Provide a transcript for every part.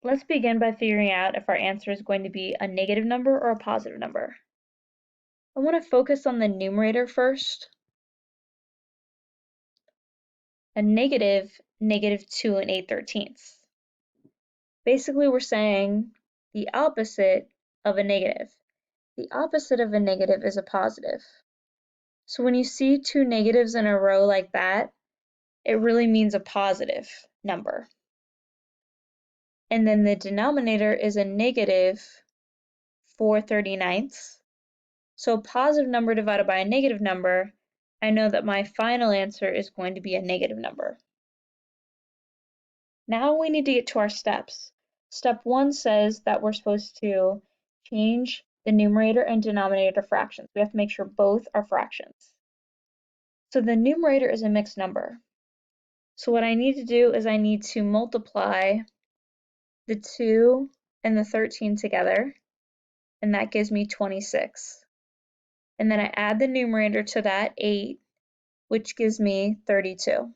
Let's begin by figuring out if our answer is going to be a negative number or a positive number. I want to focus on the numerator first. A negative, -2 and 8/13. Basically, we're saying the opposite of a negative. The opposite of a negative is a positive. So when you see two negatives in a row like that, it really means a positive number. And then the denominator is a -4/39. So a positive number divided by a negative number, I know that my final answer is going to be a negative number. Now we need to get to our steps. Step 1 says that we're supposed to change the numerator and denominator to fractions. We have to make sure both are fractions. So the numerator is a mixed number. So what I need to do is I need to multiply the 2 and the 13 together, and that gives me 26. And then I add the numerator to that, 8, which gives me 32.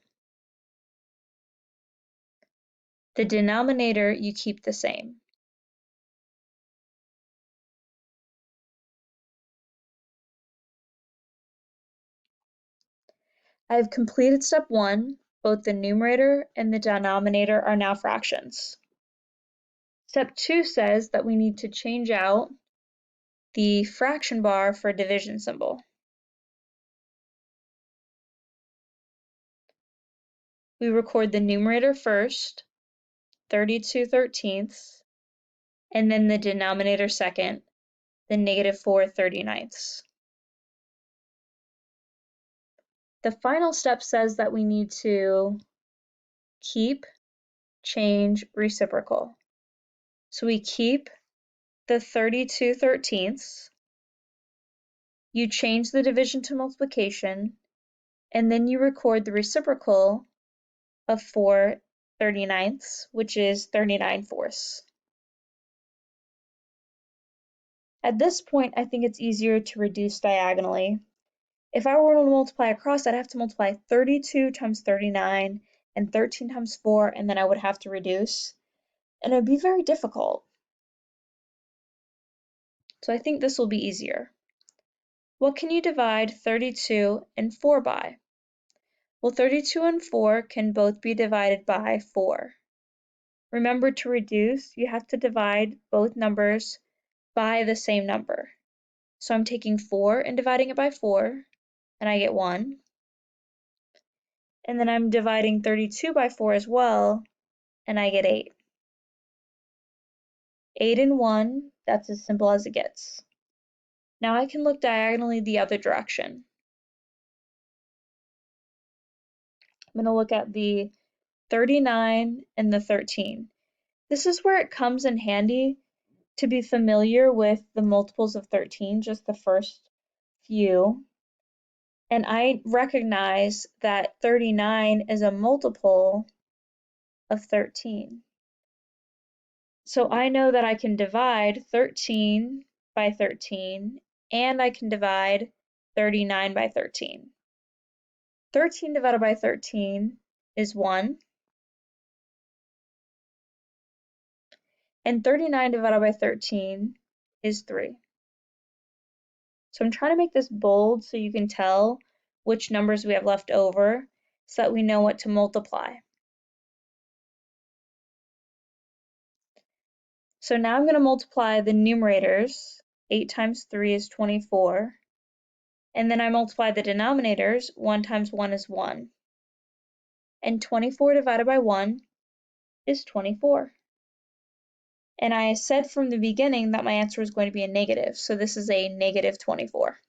The denominator you keep the same. I have completed step 1. Both the numerator and the denominator are now fractions. Step 2 says that we need to change out the fraction bar for a division symbol. We record the numerator first, 32/13, and then the denominator second, the -4/39. The final step says that we need to keep, change, reciprocal. So we keep the 32/13. You change the division to multiplication, and then you record the reciprocal of 4/39, which is 39/4. At this point, I think it's easier to reduce diagonally. If I were to multiply across, I'd have to multiply 32 times 39 and 13 times 4, and then I would have to reduce, and it would be very difficult. So I think this will be easier. What can you divide 32 and 4 by? Well, 32 and 4 can both be divided by 4. Remember, to reduce, you have to divide both numbers by the same number. So I'm taking 4 and dividing it by 4, and I get 1. And then I'm dividing 32 by 4 as well, and I get 8. 8 and 1, that's as simple as it gets. Now I can look diagonally the other direction. I'm going to look at the 39 and the 13. This is where it comes in handy to be familiar with the multiples of 13, just the first few. And I recognize that 39 is a multiple of 13. So I know that I can divide 13 by 13, and I can divide 39 by 13. 13 divided by 13 is 1, and 39 divided by 13 is 3. So I'm trying to make this bold so you can tell which numbers we have left over so that we know what to multiply. So now I'm going to multiply the numerators. 8 times 3 is 24. And then I multiply the denominators. 1 times 1 is 1. And 24 divided by 1 is 24. And I said from the beginning that my answer was going to be a negative, so this is a -24.